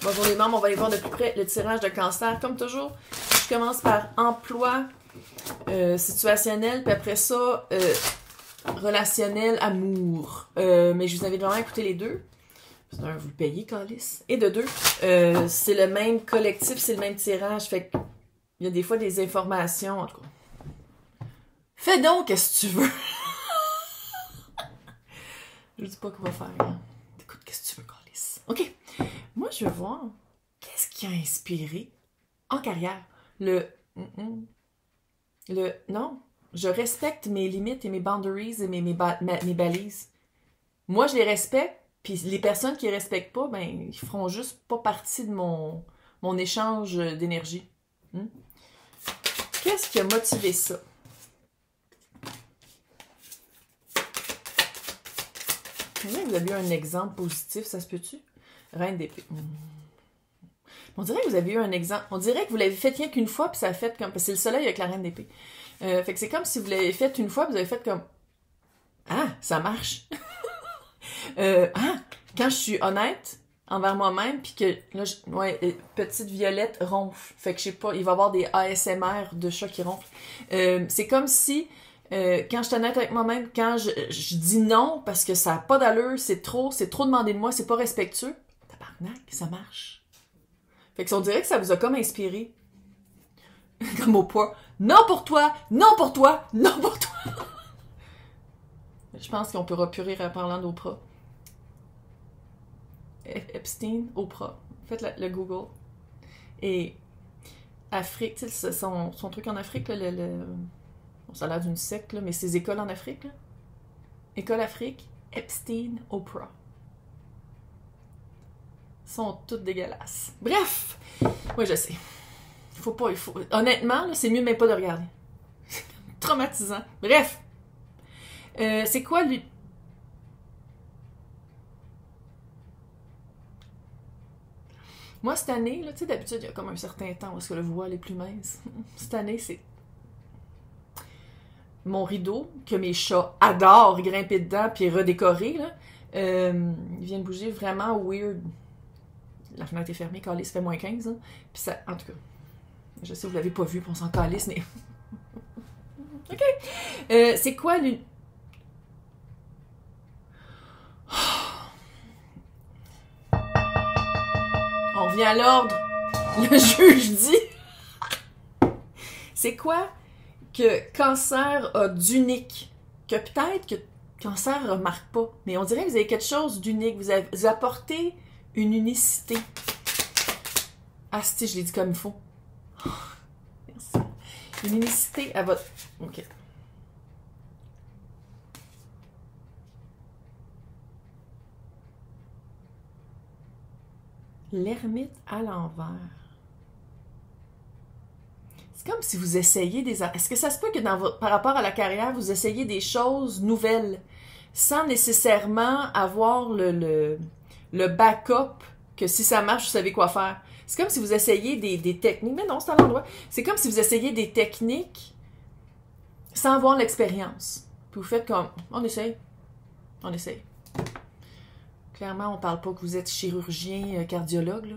Bonjour les membres, on va aller voir de plus près le tirage de cancer. Comme toujours, je commence par emploi situationnel, puis après ça, relationnel, amour. Mais je vous invite vraiment à écouter les deux. D'un, vous le payez, Calice. Et de deux, c'est le même collectif, c'est le même tirage. Fait qu'il y a des fois des informations, en tout cas. Fais donc, qu'est-ce que tu veux. Je dis pas qu'on va faire. Hein. Écoute, qu'est-ce que tu veux, Calice. OK. Moi, je veux voir qu'est-ce qui a inspiré en carrière. Non, je respecte mes limites et mes boundaries et mes balises. Moi, je les respecte, puis les personnes qui les respectent pas, ben, ils feront juste pas partie de mon échange d'énergie. Qu'est-ce qui a motivé ça? Vous avez eu un exemple positif, ça se peut-tu? Reine d'épée. On dirait que vous avez eu un exemple. On dirait que vous l'avez fait rien qu'une fois, puis ça a fait comme... Parce que c'est le soleil avec la reine d'épée. Fait que c'est comme si vous l'avez fait une fois, puis vous avez fait comme... Ah, ça marche! Quand je suis honnête envers moi-même, puis que là, petite violette ronfle. Fait que je sais pas, il va y avoir des ASMR de chats qui ronflent. C'est comme si... quand je suis honnête avec moi-même, quand je dis non parce que ça n'a pas d'allure, c'est trop demandé de moi, c'est pas respectueux, tabarnak, ça marche. Fait que on dirait que ça vous a comme inspiré. Comme au poids. Non pour toi, non pour toi, non pour toi. Je pense qu'on pourra plus rire en parlant d'Oprah. Epstein, Oprah. Faites le Google. Et Afrique, tu sais, son truc en Afrique, là, ça a l'air d'une secte, là, mais ces écoles en Afrique, là. École Afrique, Epstein, Oprah. Sont toutes dégueulasses. Bref! Oui, je sais. Honnêtement, là, c'est mieux même pas de regarder. Traumatisant. Bref! C'est quoi, lui? Moi, cette année, là, tu sais, d'habitude, il y a comme un certain temps où est-ce que le voile est plus mince. Cette année, c'est mon rideau, que mes chats adorent grimper dedans puis redécorer, là, il vient de bouger vraiment weird. La fenêtre est fermée, calice, fait moins 15. Hein. Puis ça, en tout cas, je sais que vous l'avez pas vu, puis on s'en calisse, mais... OK. C'est quoi, lui? On revient à l'ordre. Le juge dit... C'est quoi que Cancer a d'unique? Que peut-être que Cancer remarque pas, mais on dirait que vous avez quelque chose d'unique. Vous apportez une unicité. Ah, si, je l'ai dit comme il faut. Merci. Une unicité à votre... OK. L'ermite à l'envers. C'est comme si vous essayiez des... Est-ce que ça se peut que par rapport à la carrière, vous essayez des choses nouvelles sans nécessairement avoir le backup que si ça marche, vous savez quoi faire? C'est comme si vous essayez des techniques. Mais non, c'est à l'endroit. C'est comme si vous essayez des techniques sans avoir l'expérience. Puis vous faites comme... On essaye. On essaye. Clairement, on parle pas que vous êtes chirurgien, cardiologue, là.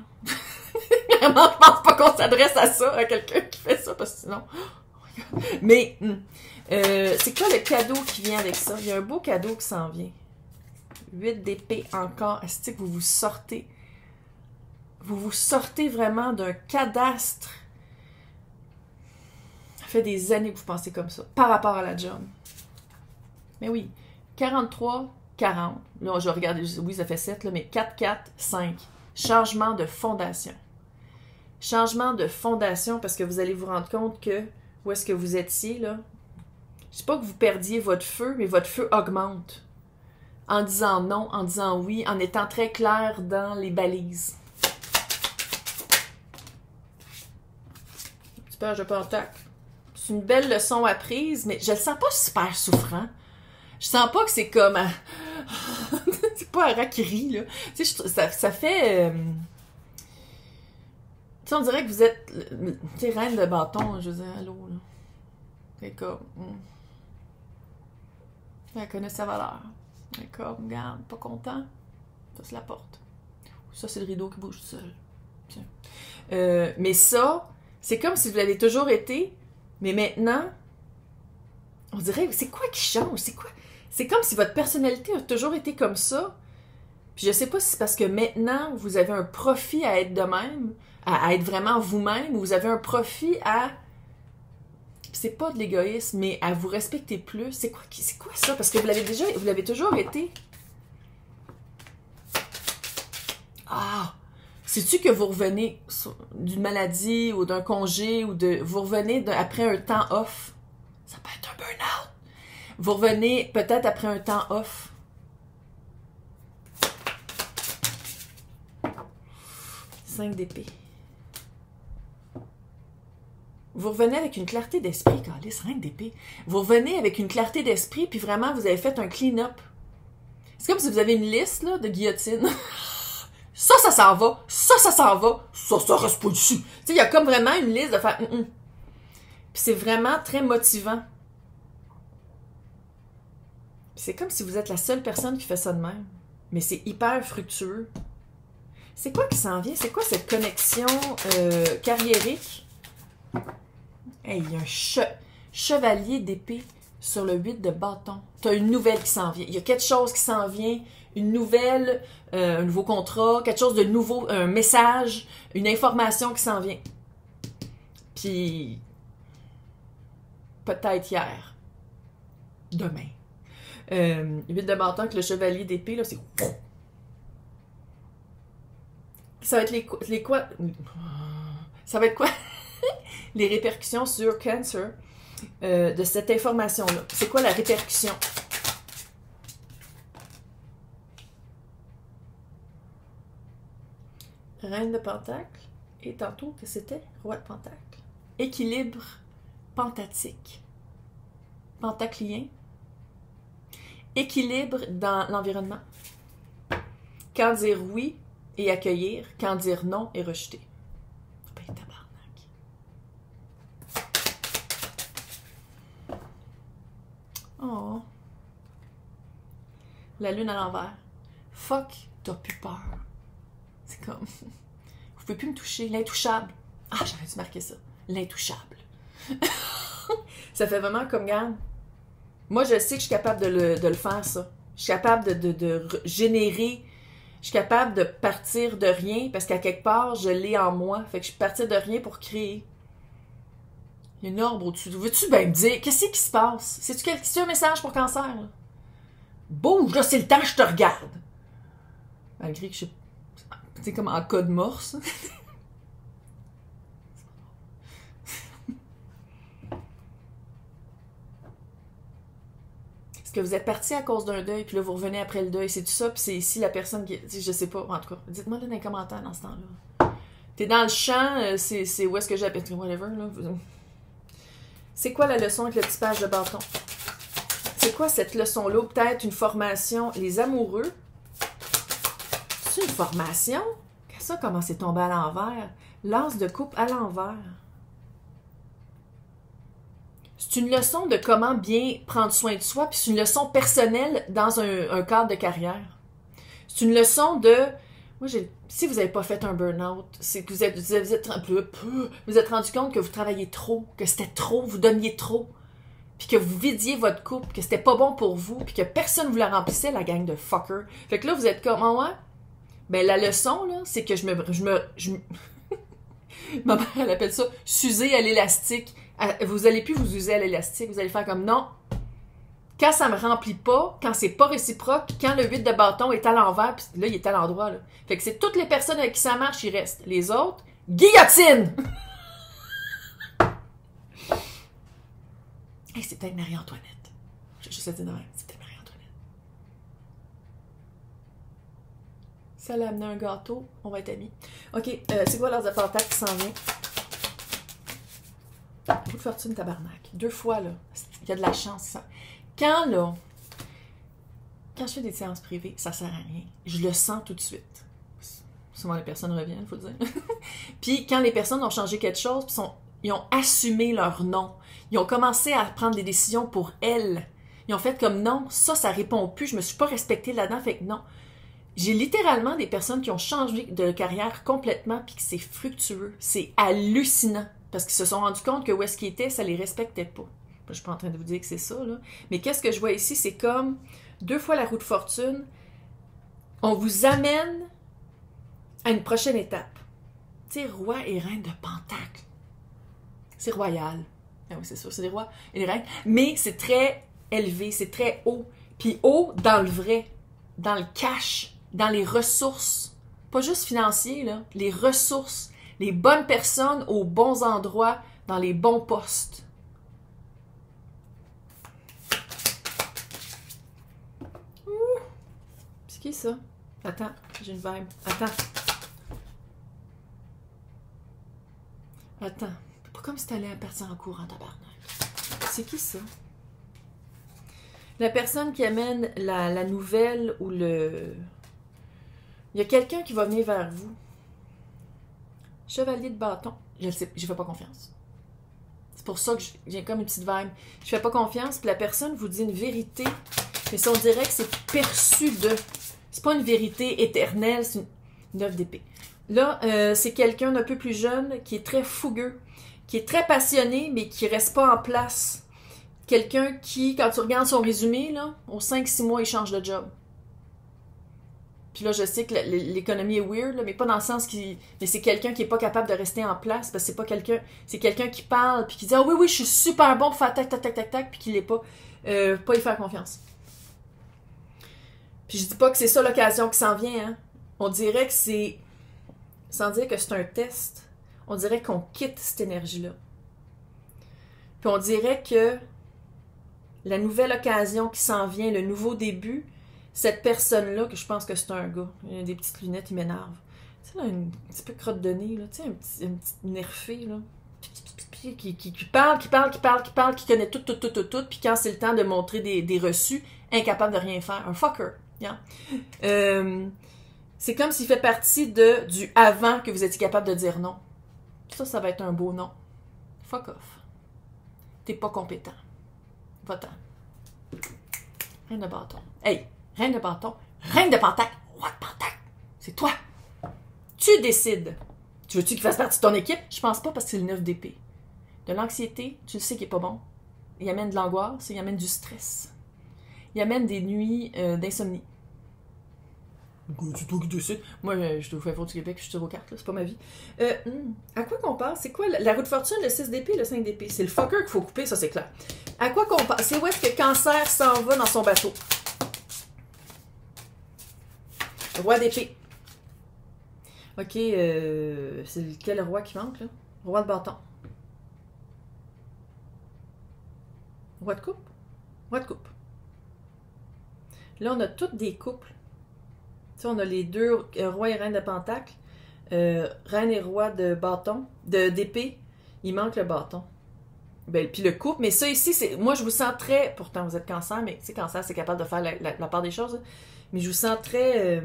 Vraiment, je pense pas qu'on s'adresse à ça, à quelqu'un qui fait ça, parce que sinon... Oh mais, c'est quoi le cadeau qui vient avec ça? Il y a un beau cadeau qui s'en vient. 8 d'épée encore. Est-ce que vous vous sortez? Vous vous sortez vraiment d'un cadastre. Ça fait des années que vous pensez comme ça, par rapport à la job. Mais oui, 43, 40. Là, je regarde, oui, ça fait 7, là, mais 4, 4, 5. Changement de fondation. Changement de fondation parce que vous allez vous rendre compte que où est-ce que vous étiez, là. Je sais pas que vous perdiez votre feu, mais votre feu augmente. En disant non, en disant oui, en étant très clair dans les balises. Super, je pentacle. C'est une belle leçon apprise, mais je le sens pas super souffrant. Je sens pas que c'est comme... c'est pas un rat qui rit, là. Tu sais, ça fait... Tu sais, on dirait que vous êtes... Tu sais, reine de bâton, je veux dire, allô, là. C'est comme... Elle connaît sa valeur. C'est comme, regarde, pas content. Ça, c'est la porte. Ça, c'est le rideau qui bouge tout seul. Mais ça, c'est comme si vous l'avez toujours été, mais maintenant, on dirait, c'est quoi qui change? C'est quoi? C'est comme si votre personnalité a toujours été comme ça. Puis je sais pas si c'est parce que maintenant, vous avez un profit à être de même, à être vraiment vous-même, ou vous avez un profit à... C'est pas de l'égoïsme, mais à vous respecter plus. C'est quoi ça? Parce que vous l'avez toujours été. Ah! Sais-tu que vous revenez d'une maladie ou d'un congé ou vous revenez après un temps off? Ça peut être un burn-out. Vous revenez peut-être après un temps off. Cinq d'épée. Vous revenez avec une clarté d'esprit, Calice, 5 d'épée. Vous revenez avec une clarté d'esprit, puis vraiment, vous avez fait un clean-up. C'est comme si vous avez une liste là, de guillotines. Ça s'en va. Ça s'en va. Ça reste pas dessus. Tu sais, il y a comme vraiment une liste de faire... Puis c'est vraiment très motivant. Puis c'est comme si vous êtes la seule personne qui fait ça de même. Mais c'est hyper fructueux. C'est quoi qui s'en vient? C'est quoi cette connexion carriérique? Hey, il y a un chevalier d'épée sur le 8 de bâton. Tu as une nouvelle qui s'en vient. Il y a quelque chose qui s'en vient. Une nouvelle, un nouveau contrat, quelque chose de nouveau, un message, une information qui s'en vient. Puis, peut-être hier. Demain. 8 de bâton avec le chevalier d'épée, là, c'est... Ça va être les quoi? Ça va être quoi? Les répercussions sur Cancer de cette information-là. C'est quoi la répercussion? Reine de Pentacle. Et tantôt, que c'était? Roi de Pentacle. Équilibre pentatique. Pentaclien. Équilibre dans l'environnement. Quand dire oui et accueillir, quand dire non et rejeter. Ben, tabarnak. Oh. La lune à l'envers. Fuck, t'as plus peur. C'est comme... Vous pouvez plus me toucher. L'intouchable. Ah, j'aurais dû marquer ça. L'intouchable. Ça fait vraiment comme, regarde. Moi, je sais que je suis capable de le faire, ça. Je suis capable de générer. Je suis capable de partir de rien parce qu'à quelque part, je l'ai en moi. Fait que je peux partir de rien pour créer. Il y a une orbe au-dessus. Veux-tu bien me dire, qu'est-ce qui se passe? C'est-tu un message pour Cancer, là? Bouge, là, c'est le temps que je te regarde. Malgré que je suis... C'est comme en code morse. Est-ce que vous êtes parti à cause d'un deuil, puis là, vous revenez après le deuil, c'est tout ça, puis c'est ici la personne qui... Je sais pas, en tout cas, dites-moi là dans les commentaires dans ce temps-là. T'es dans le champ, c'est où est-ce que j'appelle... Whatever, là. C'est quoi la leçon avec le petit page de bâton? C'est quoi cette leçon-là? Peut-être une formation. Les amoureux... C'est une formation? Qu'est-ce ça, comment c'est tombé à l'envers? L'as de coupe à l'envers. C'est une leçon de comment bien prendre soin de soi, puis c'est une leçon personnelle dans un cadre de carrière. C'est une leçon de... Moi, si vous n'avez pas fait un burn-out, c'est que vous êtes rendu compte que vous travailliez trop, que c'était trop, vous donniez trop, puis que vous vidiez votre couple, que c'était pas bon pour vous, puis que personne ne vous la remplissait, la gang de fuckers. Fait que là, vous êtes comme, oh ouais? Ben, la leçon, là, c'est que ma mère, elle appelle ça s'user à l'élastique. Vous allez plus vous user à l'élastique. Vous allez faire comme non. Quand ça me remplit pas, quand c'est pas réciproque, quand le 8 de bâton est à l'envers, puis là, il est à l'endroit, là. Fait que c'est toutes les personnes avec qui ça marche, il reste. Les autres, guillotine! Hey, c'est peut-être Marie-Antoinette. Je sais dire, c'est peut-être Marie-Antoinette. Si elle a amené un gâteau, on va être amis. OK, c'est quoi l'heure de pentacle qui s'en vient? Coup de fortune, tabarnak. 2 fois, là. Il y a de la chance, ça. Quand je fais des séances privées, ça sert à rien. Je le sens tout de suite. Souvent, les personnes reviennent, il faut le dire. Puis, quand les personnes ont changé quelque chose, ils ont assumé leur non. Ils ont commencé à prendre des décisions pour elles. Ils ont fait comme non, ça répond plus. Je me suis pas respectée là-dedans, fait que non. J'ai littéralement des personnes qui ont changé de carrière complètement puis que c'est fructueux. C'est hallucinant. Parce qu'ils se sont rendus compte que où est-ce qu'ils étaient, ça les respectait pas. Je suis pas en train de vous dire que c'est ça, là. Mais qu'est-ce que je vois ici? C'est comme 2 fois la roue de fortune. On vous amène à une prochaine étape. Tu sais, roi et reine de Pentacle. C'est royal. Ah oui, c'est sûr, c'est des rois et des reines. Mais c'est très élevé, c'est très haut. Puis haut dans le vrai, dans le cash, dans les ressources. Pas juste financiers, là. Les ressources. Les bonnes personnes aux bons endroits, dans les bons postes. Ouh. C'est qui ça? Attends, j'ai une vibe. Attends. Pas comme si t'allais partir en courant, tabarnak. C'est qui ça? La personne qui amène la nouvelle ou le... Il y a quelqu'un qui va venir vers vous. Chevalier de bâton. Je le sais, je fais pas confiance. C'est pour ça que j'ai comme une petite vibe. Je fais pas confiance, puis la personne vous dit une vérité, mais si on dirait que c'est perçu de... C'est pas une vérité éternelle, c'est une œuvre d'épée. Là, c'est quelqu'un d'un peu plus jeune qui est très fougueux, qui est très passionné, mais qui reste pas en place. Quelqu'un qui, quand tu regardes son résumé, là, aux 5-6 mois, il change de job. Puis là, je sais que l'économie est weird, là, mais pas dans le sens qui... Mais c'est quelqu'un qui est pas capable de rester en place, parce que c'est pas quelqu'un... C'est quelqu'un qui parle, puis qui dit « Ah oui, oui, je suis super bon pour faire tac, tac, tac, tac, tac », puis qui l'est pas. Pas y faire confiance. Puis je dis pas que c'est ça l'occasion qui s'en vient, hein. On dirait que c'est... Sans dire que c'est un test, on dirait qu'on quitte cette énergie-là. Puis on dirait que la nouvelle occasion qui s'en vient, le nouveau début... Cette personne-là, que je pense que c'est un gars, il a des petites lunettes, il m'énerve. Tu sais, là, un petit peu crotte de nez, là, tu sais, un petit nerfé, là, qui parle, qui connaît tout, puis quand c'est le temps de montrer des reçus, incapable de rien faire. Un fucker, yeah. C'est comme s'il fait partie du avant que vous étiez capable de dire non. Ça va être un beau non. Fuck off. T'es pas compétent. Va-t'en. Reine de bâton. Hey! Reine de bâton, reine de Pentacle, roi de Pentacle, c'est toi. Tu décides. Tu veux-tu qu'il fasse partie de ton équipe? Je pense pas parce que c'est le 9 d'épée. De l'anxiété, tu le sais qu'il est pas bon. Il amène de l'angoisse, il amène du stress. Il amène des nuits d'insomnie. C'est toi qui décides. Moi, je te fais fort du Québec, je suis aux cartes, c'est pas ma vie. À quoi qu'on parle? C'est quoi la roue de fortune, le 6 d'épée, le 5 d'épée? C'est le fucker qu'il faut couper, ça c'est clair. À quoi qu'on parle? C'est où est-ce que Cancer s'en va dans son bateau? Roi d'épée. Ok, c'est lequel roi qui manque, là? Roi de bâton. Roi de coupe? Roi de coupe. Là, on a toutes des couples. Tu sais, on a les deux, roi et reine de pentacle. Reine et roi de bâton, d'épée. Il manque le bâton. Ben, puis le couple, mais ça ici, c'est. Moi, je vous sens très. Pourtant, vous êtes cancer, mais tu sais, cancer, c'est capable de faire la part des choses. Là. Mais je vous sens très...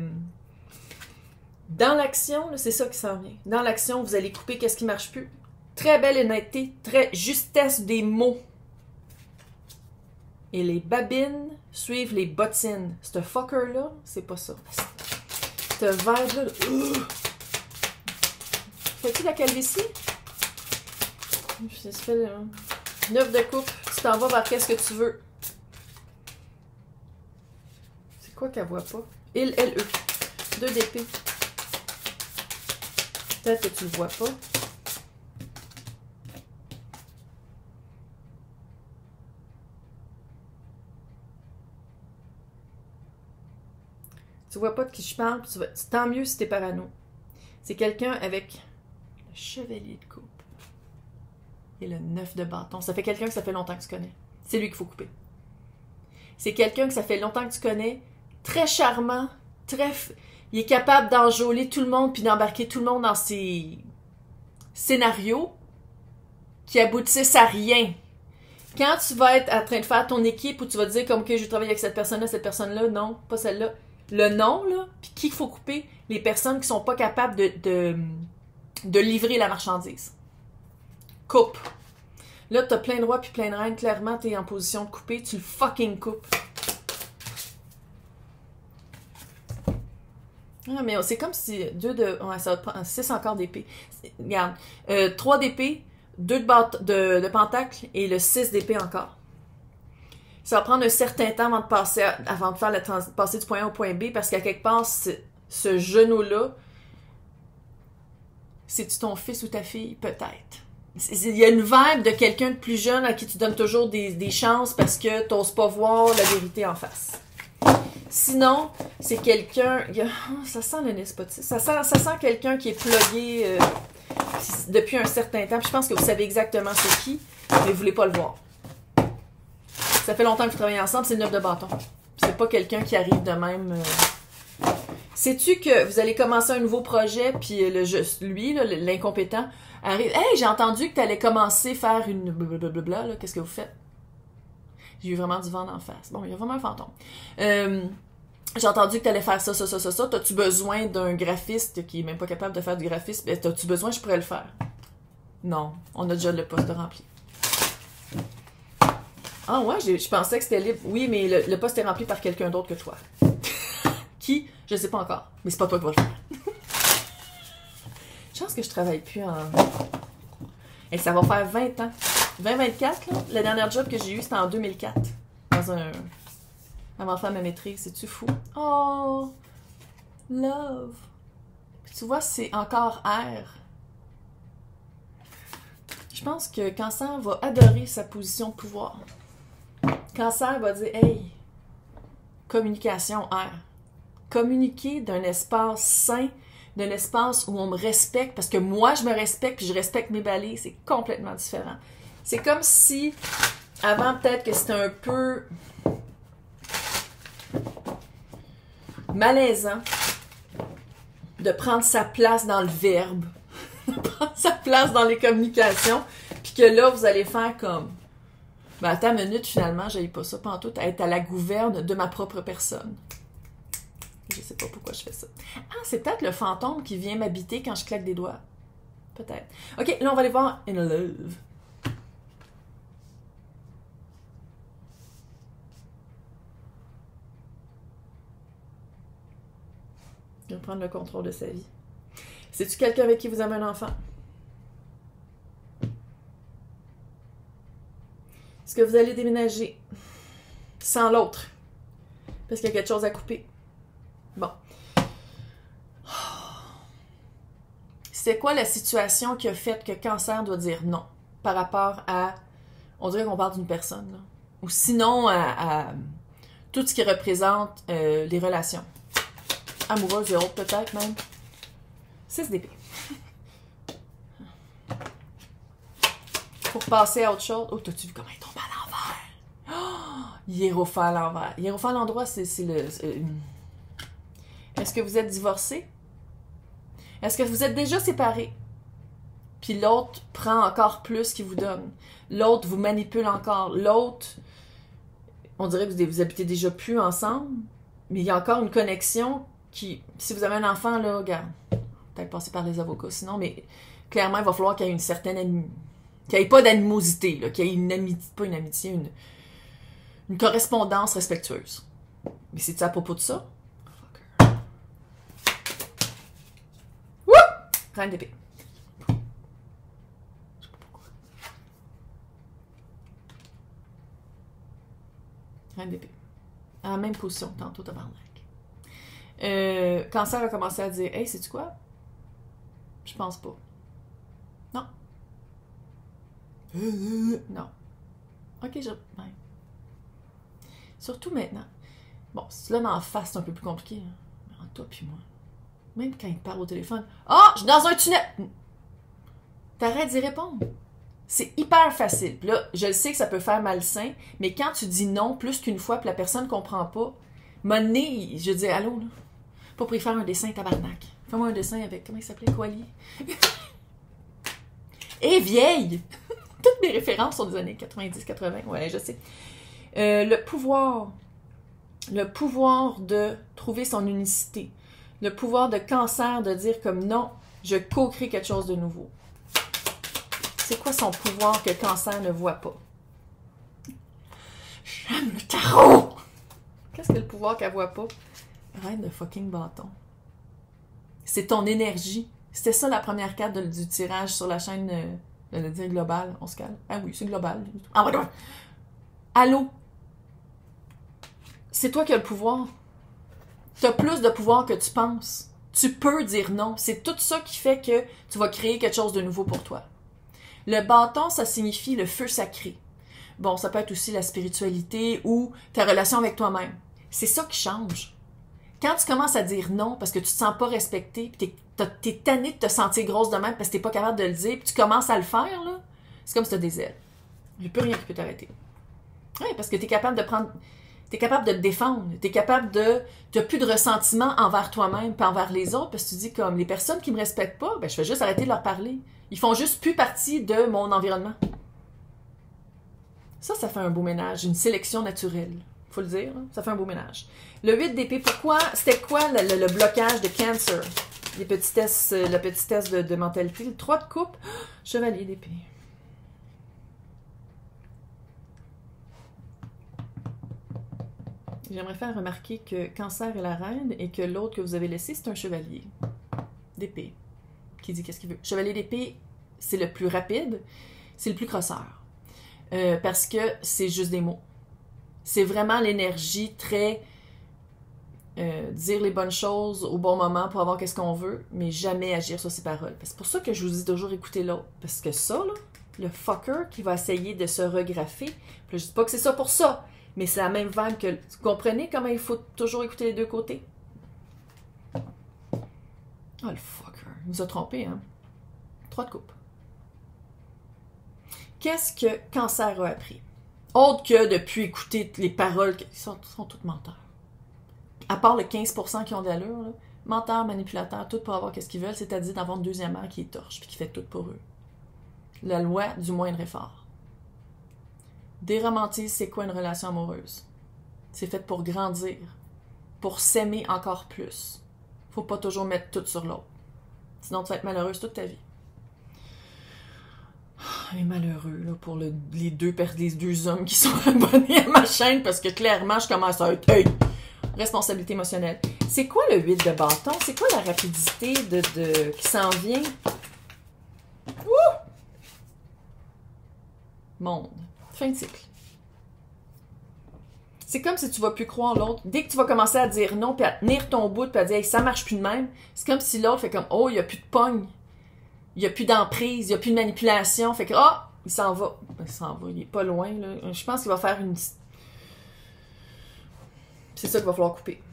dans l'action, c'est ça qui s'en vient. Dans l'action, vous allez couper qu'est-ce qui marche plus. Très belle honnêteté, très justesse des mots. Et les babines suivent les bottines. Ce fucker-là, c'est pas ça. Ce verre-là... Fais-tu la calvitie? Ça fait 9 de coupe. Tu t'en vas vers qu'est-ce que tu veux. Quoi qu'elle voit pas? Il, elle, eux. 2 d'épée. Peut-être que tu le vois pas. Tu vois pas de qui je parle, puis tant mieux si t'es parano. C'est quelqu'un avec le chevalier de coupe et le 9 de bâton. Ça fait quelqu'un que ça fait longtemps que tu connais. C'est lui qu'il faut couper. C'est quelqu'un que ça fait longtemps que tu connais. Très charmant, il est capable d'enjôler tout le monde puis d'embarquer tout le monde dans ses scénarios qui aboutissent à rien. Quand tu vas être en train de faire ton équipe où tu vas te dire comme que je travaille avec cette personne-là, non, pas celle-là. Le non, là, puis qui il faut couper? Les personnes qui sont pas capables de livrer la marchandise. Coupe. Là, t'as plein de rois puis plein de reines, clairement, t'es en position de couper, tu le fucking coupes. Ah, mais c'est comme si deux de... Ouais, ça va te prendre 6 encore d'épée. Regarde. 3 d'épée, 2 de pentacle et le 6 d'épée encore. Ça va prendre un certain temps avant de faire passer du point A au point B parce qu'à quelque part, ce genou-là, c'est-tu ton fils ou ta fille? Peut-être. Il y a une vibe de quelqu'un de plus jeune à qui tu donnes toujours des chances parce que tu n'oses pas voir la vérité en face. Sinon, c'est quelqu'un... ça sent le nespotisme. Ça sent quelqu'un qui est plugué depuis un certain temps. Puis je pense que vous savez exactement c'est qui, mais vous ne voulez pas le voir. Ça fait longtemps que vous travaillez ensemble, c'est le 9 de bâton. C'est pas quelqu'un qui arrive de même... Sais-tu que vous allez commencer un nouveau projet, puis lui, l'incompétent, arrive... Hey, j'ai entendu que tu allais commencer à faire une blablabla, là. Qu'est-ce que vous faites? J'ai eu vraiment du vent d'en face. Bon, il y a vraiment un fantôme. J'ai entendu que tu allais faire ça. T'as-tu besoin d'un graphiste qui est même pas capable de faire du graphisme? Ben, t'as-tu besoin? Je pourrais le faire. Non, on a déjà le poste rempli. Ah ouais, je pensais que c'était libre. Oui, mais le poste est rempli par quelqu'un d'autre que toi. Qui? Je sais pas encore. Mais c'est pas toi qui vas le faire. Je pense que je travaille plus en... Et ça va faire 20 ans. 2024, là. La dernière job que j'ai eue, c'était en 2004. Avant de faire ma maîtrise. C'est-tu fou? Oh! Love! Puis tu vois, c'est encore R. Je pense que Cancer va adorer sa position de pouvoir. Cancer va dire, hey, communication R. Communiquer d'un espace sain, d'un espace où on me respecte, parce que moi, je me respecte, puis je respecte mes balais, c'est complètement différent. C'est comme si, avant, peut-être que c'était un peu malaisant de prendre sa place dans le verbe, de prendre sa place dans les communications, puis que là, vous allez faire comme, ben, attends une minute, finalement, j'aille pas ça pantoute, à être à la gouverne de ma propre personne. Je sais pas pourquoi je fais ça. Ah, c'est peut-être le fantôme qui vient m'habiter quand je claque des doigts. Peut-être. OK, là, on va aller voir In Love. Il va prendre le contrôle de sa vie. C'est-tu quelqu'un avec qui vous avez un enfant? Est-ce que vous allez déménager sans l'autre? Parce qu'il y a quelque chose à couper. Bon. C'est quoi la situation qui a fait que Cancer doit dire non par rapport à... On dirait qu'on parle d'une personne, là. Ou sinon à tout ce qui représente les relations. Amoureuses et autres, peut-être même. 6 d'épée. Pour passer à autre chose... Oh, t'as-tu vu comment il tombe à l'envers? Oh, Hiérophant à l'envers. Hiérophant à l'endroit, c'est le... Est-ce que vous êtes divorcé? Est-ce que vous êtes déjà séparés? Puis l'autre prend encore plus qu'il vous donne. L'autre vous manipule encore. L'autre, on dirait que vous habitez déjà plus ensemble, mais il y a encore une connexion qui, si vous avez un enfant, là, regarde, peut-être passer par les avocats sinon, mais clairement, il va falloir qu'il y ait une certaine qu'il n'y ait pas d'animosité, là, qu'il y ait une amitié, pas une amitié, une correspondance respectueuse. Mais c'est-tu à propos de ça? Reine d'épée. Je sais pas pourquoi. Reine d'épée. À la même position, tantôt, tabarnak. Cancer a commencé à dire, hey, sais-tu quoi? Je pense pas. Non. Non. Ok, ouais. Surtout maintenant. Bon, si là, d'en face, c'est un peu plus compliqué. Hein. Mais entre toi puis moi. Même quand il te parle au téléphone. Ah, je suis dans un tunnel! T'arrêtes d'y répondre. C'est hyper facile. Puis là, je le sais que ça peut faire malsain, mais quand tu dis non plus qu'une fois, puis la personne ne comprend pas, mon nez, je dis allô, là. Pas pour y faire un dessin tabarnak. Fais-moi un dessin avec, comment il s'appelait, Coilier? Et vieille! Toutes mes références sont des années 90-80. Ouais, je sais. Le pouvoir de trouver son unicité. Le pouvoir de Cancer de dire comme non, je co-crée quelque chose de nouveau. C'est quoi son pouvoir que Cancer ne voit pas? J'aime le tarot! Qu'est-ce que le pouvoir qu'elle voit pas? Reine de fucking bâton. C'est ton énergie. C'était ça la première carte du tirage sur la chaîne, de dire global, on se calme. Ah oui, c'est global. Ah ouais, allô? C'est toi qui as le pouvoir. Tu as plus de pouvoir que tu penses. Tu peux dire non. C'est tout ça qui fait que tu vas créer quelque chose de nouveau pour toi. Le bâton, ça signifie le feu sacré. Bon, ça peut être aussi la spiritualité ou ta relation avec toi-même. C'est ça qui change. Quand tu commences à dire non parce que tu te sens pas respecté, puis t'es tanné de te sentir grosse de même parce que t'es pas capable de le dire, puis tu commences à le faire, là, c'est comme si t'as des ailes. Il n'y a plus rien qui peut t'arrêter. Oui, parce que t'es capable de prendre... T'es capable de te défendre. T'es capable de... T'as plus de ressentiment envers toi-même puis envers les autres parce que tu dis comme, les personnes qui me respectent pas, ben je vais juste arrêter de leur parler. Ils font juste plus partie de mon environnement. Ça fait un beau ménage. Une sélection naturelle. Faut le dire, hein? Ça fait un beau ménage. Le 8 d'épée, pourquoi? C'était quoi le blocage de Cancer? Le petit test de mentalité. Le 3 de coupe, chevalier d'épée. J'aimerais faire remarquer que Cancer est la reine et que l'autre que vous avez laissé, c'est un chevalier d'épée qui dit qu'est-ce qu'il veut. Chevalier d'épée, c'est le plus rapide, c'est le plus crosseur. Parce que c'est juste des mots. C'est vraiment l'énergie très... dire les bonnes choses au bon moment pour avoir qu'est-ce qu'on veut, mais jamais agir sur ses paroles. C'est pour ça que je vous dis toujours écouter l'autre. Parce que ça, là, le fucker qui va essayer de se regraffer, puis je dis pas que c'est ça pour ça, mais c'est la même vibe que... Vous comprenez comment il faut toujours écouter les deux côtés? Oh, le fucker. Il nous a trompés, hein? 3 de coupe. Qu'est-ce que Cancer a appris? Autre que depuis écouter les paroles, ils sont toutes menteurs. À part le 15% qui ont d'allure, là, menteurs, manipulateurs, tout pour avoir qu'est-ce qu'ils veulent, c'est-à-dire d'avoir une deuxième mère qui est torche puis qui fait tout pour eux. La loi du moindre effort. Déromantise, c'est quoi une relation amoureuse? C'est fait pour grandir, pour s'aimer encore plus. Faut pas toujours mettre tout sur l'autre. Sinon, tu vas être malheureuse toute ta vie. Et malheureux là, pour les deux hommes qui sont abonnés à ma chaîne parce que clairement, je commence à être responsabilité émotionnelle. C'est quoi le 8 de bâton? C'est quoi la rapidité qui s'en vient? Ouh! Monde. Fin de cycle. C'est comme si tu vas plus croire l'autre. Dès que tu vas commencer à dire non, puis à tenir ton bout, puis à dire hey, ça marche plus de même, c'est comme si l'autre fait comme oh, il n'y a plus de pogne, il n'y a plus d'emprise, il n'y a plus de manipulation. Fait que oh, il s'en va. Il s'en va, il est pas loin. Là. Je pense qu'il va faire une. C'est ça qu'il va falloir couper.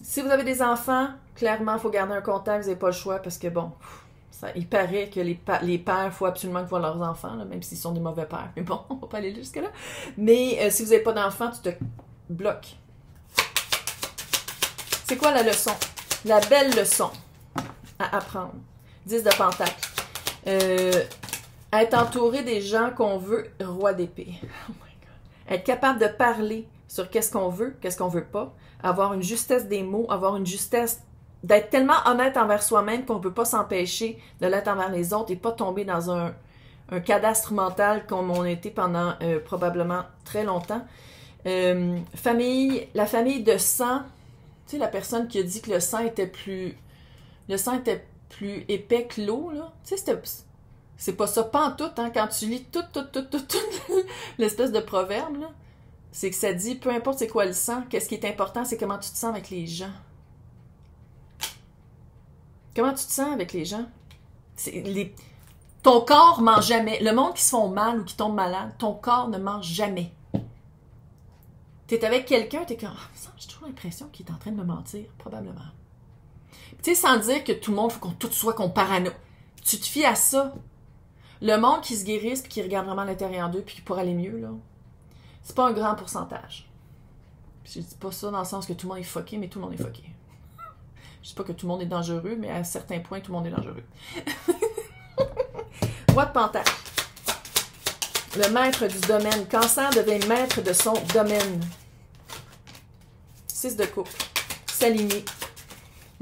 Si vous avez des enfants, clairement, il faut garder un contact, vous n'avez pas le choix parce que bon. Il paraît que les pères, il faut absolument qu'ils voient leurs enfants, là, même s'ils sont des mauvais pères. Mais bon, on va pas aller jusque-là. Mais si vous n'avez pas d'enfants, tu te bloques. C'est quoi la leçon? La belle leçon à apprendre. 10 de pentacle. Être entouré des gens qu'on veut, roi d'épée. Oh my God. Être capable de parler sur qu'est-ce qu'on veut pas. Avoir une justesse des mots, avoir une justesse d'être tellement honnête envers soi-même qu'on ne peut pas s'empêcher de l'être envers les autres et pas tomber dans un cadastre mental comme on a été pendant probablement très longtemps. La famille de sang, tu sais, la personne qui a dit que le sang était plus épais que l'eau, là. Tu sais, c'est pas ça, pas en tout, hein, quand tu lis tout l'espèce de proverbe, là, c'est que ça dit, peu importe c'est quoi le sang, qu'est-ce qui est important, c'est comment tu te sens avec les gens. Comment tu te sens avec les gens? Ton corps mange jamais. Le monde qui se font mal ou qui tombe malade, ton corps ne mange jamais. T'es avec quelqu'un, t'es comme, j'ai toujours l'impression qu'il est en train de me mentir, probablement. Tu sais, sans dire que tout le monde, faut qu'on parano. Tu te fies à ça. Le monde qui se guérisse puis qui regarde vraiment l'intérieur d'eux puis qui pourrait aller mieux, là, c'est pas un grand pourcentage. Je dis pas ça dans le sens que tout le monde est fucké, mais tout le monde est fucké. Je dis pas que tout le monde est dangereux, mais à certains points, tout le monde est dangereux. Roi de pentacle. Le maître du domaine. Cancer devient maître de son domaine. 6 de coupe. S'aligner.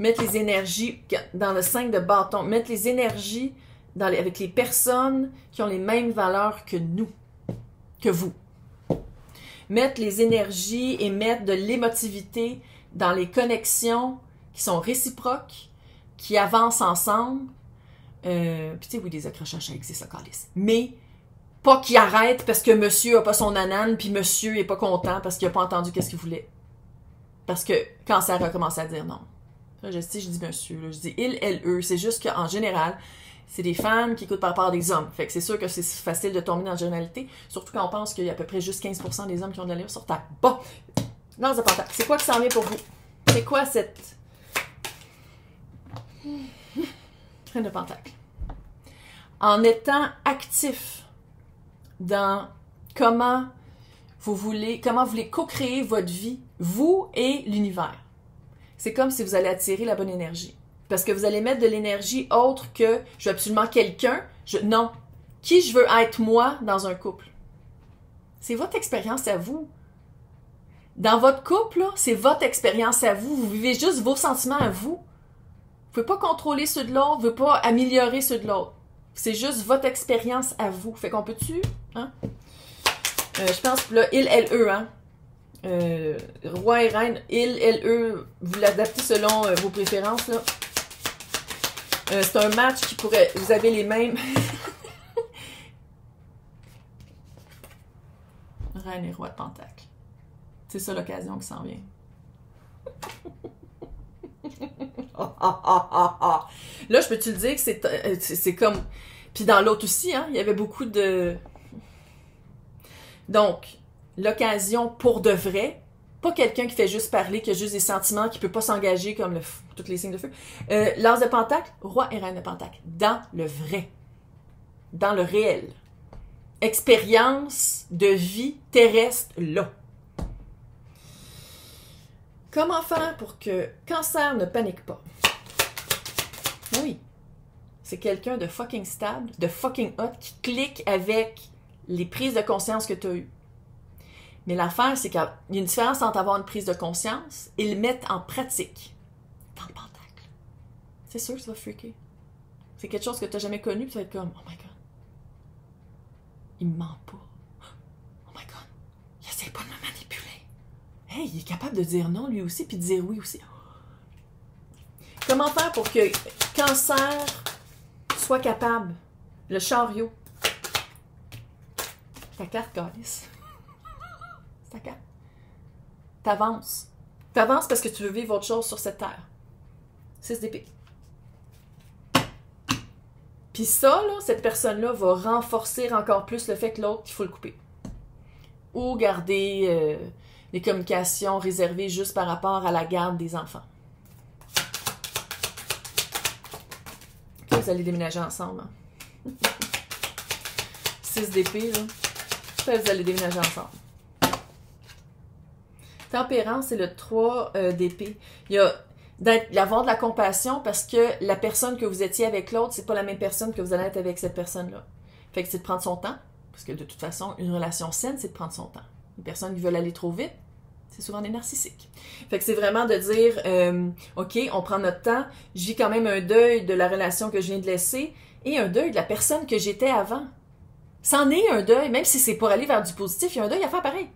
Mettre les énergies dans le 5 de bâton. Mettre les énergies avec les personnes qui ont les mêmes valeurs que nous. Que vous. Mettre les énergies et mettre de l'émotivité dans les connexions qui sont réciproques, qui avancent ensemble. Puis tu sais, oui, des accrochages, ça existe, ça calisse. Mais pas qui arrête parce que monsieur a pas son anane, puis monsieur est pas content parce qu'il a pas entendu qu'est-ce qu'il voulait. Parce que quand ça a commencé à dire non. Là, je dis monsieur, là, je dis il, elle, eux. C'est juste qu'en général, c'est des femmes qui écoutent par rapport à des hommes. Fait que c'est sûr que c'est facile de tomber dans la généralité, surtout quand on pense qu'il y a à peu près juste 15% des hommes qui ont de l'allure sur terre. Bon, dans le pentacle, c'est quoi qui s'en vient pour vous? C'est quoi cette... Reine de pentacle. En étant actif dans comment vous voulez co-créer votre vie, vous et l'univers. C'est comme si vous allez attirer la bonne énergie. Parce que vous allez mettre de l'énergie autre que « je veux absolument quelqu'un ». Non. Qui je veux être moi dans un couple? C'est votre expérience à vous. Dans votre couple, là, c'est votre expérience à vous. Vous vivez juste vos sentiments à vous. Vous pouvez pas contrôler ceux de l'autre, vous pouvez pas améliorer ceux de l'autre. C'est juste votre expérience à vous. Fait qu'on peut-tu, hein? Je pense que là, il, elle, eux, hein? Roi et reine, il, elle, eux, vous l'adaptez selon vos préférences, là. C'est un match qui pourrait... Vous avez les mêmes... Reine et roi de pentacle. C'est ça l'occasion qui s'en vient. Là, je peux-tu le dire que c'est comme... Puis dans l'autre aussi, hein, il y avait beaucoup de... Donc, l'occasion pour de vrai, pas quelqu'un qui fait juste parler, qui a juste des sentiments, qui peut pas s'engager comme tous les signes de feu. L'as de pentacle, roi et reine de pentacle. Dans le vrai. Dans le réel. Expérience de vie terrestre, là. Comment faire pour que Cancer ne panique pas? Oui. C'est quelqu'un de fucking stable, de fucking hot, qui clique avec les prises de conscience que tu as eues. Mais l'affaire, c'est qu'il y a une différence entre avoir une prise de conscience et le mettre en pratique. Dans le pentacle. C'est sûr que ça va freaker. C'est quelque chose que tu n'as jamais connu, puis tu vas être comme, oh my god. Il me ment pas. Oh my god. Il essaie pas de me manipuler. Hey, il est capable de dire non lui aussi, puis de dire oui aussi. Comment faire pour que Cancer soit capable? Le chariot. Ta carte, Galice. C'est ta carte. T'avances. T'avances parce que tu veux vivre autre chose sur cette terre. 6 d'épée. Puis ça, là, cette personne-là va renforcer encore plus le fait que l'autre, il faut le couper. Ou garder les communications réservées juste par rapport à la garde des enfants. Vous allez déménager ensemble. Hein? 6 d'épée, là. Vous allez déménager ensemble. Tempérance, c'est le 3 d'épée. Il y a d'avoir de la compassion parce que la personne que vous étiez avec l'autre, c'est pas la même personne que vous allez être avec cette personne-là. Fait que c'est de prendre son temps, parce que de toute façon, une relation saine, c'est de prendre son temps. Les personnes qui veulent aller trop vite, c'est souvent des narcissiques. Fait que c'est vraiment de dire, OK, on prend notre temps, je vis quand même un deuil de la relation que je viens de laisser et un deuil de la personne que j'étais avant. C'en est un deuil, même si c'est pour aller vers du positif, il y a un deuil à faire pareil.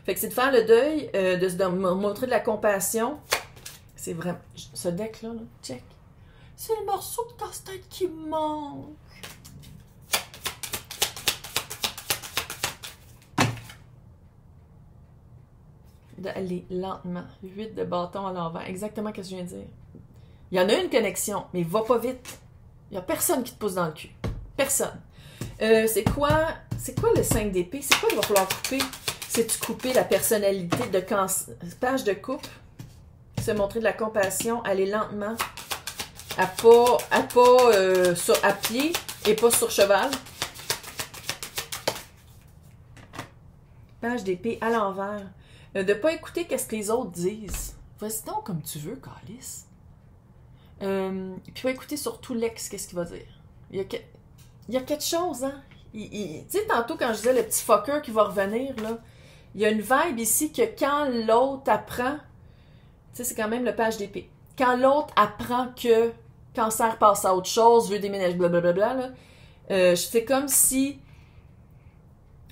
Fait que c'est de faire le deuil, de montrer de la compassion. C'est vraiment... Ce deck-là, là, check. C'est le morceau de casse-tête qui me manque. D'aller lentement. 8 de bâton à l'envers. Exactement ce que je viens de dire. Il y en a une connexion, mais va pas vite. Il y a personne qui te pousse dans le cul. Personne. C'est quoi le 5 d'épée? C'est quoi qu'il va falloir couper? C'est-tu couper la personnalité de page de coupe? Se montrer de la compassion, aller lentement, à pied et pas sur cheval. Page d'épée à l'envers. De ne pas écouter qu'est-ce que les autres disent. Vas-y donc comme tu veux, Calice. Puis pas écouter surtout l'ex, qu'est-ce qu'il va dire. Il y a quelque chose, hein. Tu sais, tantôt quand je disais le petit fucker qui va revenir, là, il y a une vibe ici que quand l'autre apprend, tu sais, c'est quand même le page d'épée. Quand l'autre apprend que Cancer passe à autre chose, veut déménager, blablabla, là, c'est comme si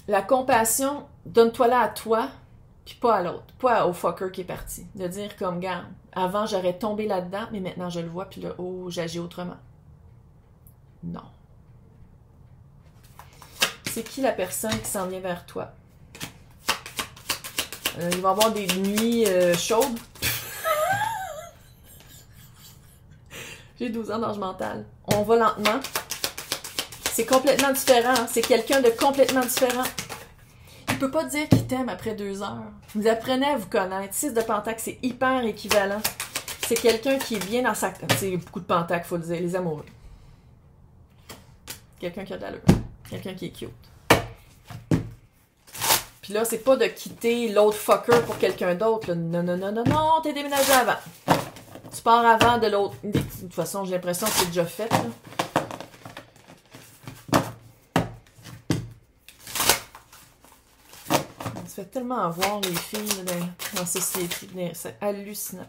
la compassion, donne-toi là à toi, Puis pas à l'autre, pas au fucker qui est parti. De dire comme, garde, avant j'aurais tombé là-dedans, mais maintenant je le vois, puis là, oh, j'agis autrement. Non. C'est qui la personne qui s'en vient vers toi? Il va y avoir des nuits chaudes. J'ai 12 ans d'âge mental. On va lentement. C'est complètement différent. C'est quelqu'un de complètement différent. Il peut pas dire qu'il t'aime après 2 heures. Vous apprenez à vous connaître. 6 de pentacle, c'est hyper équivalent. C'est quelqu'un qui est bien dans sa... C'est beaucoup de pentacles, faut le dire. Les amoureux. Quelqu'un qui a de l'allure. Quelqu'un qui est cute. Puis là, c'est pas de quitter l'autre fucker pour quelqu'un d'autre. Non, non, non, non, non, t'es déménagé avant. Tu pars avant de l'autre. De toute façon, j'ai l'impression que c'est déjà fait. Là. On se fait tellement avoir, les filles, là, dans la société. C'est hallucinant.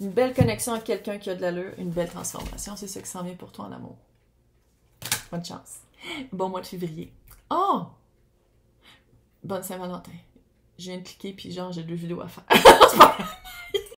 Une belle connexion avec quelqu'un qui a de l'allure, une belle transformation. C'est ça qui s'en vient pour toi en amour. Bonne chance. Bon mois de février. Oh! Bonne Saint-Valentin. Je viens de cliquer, puis genre, j'ai 2 vidéos à faire.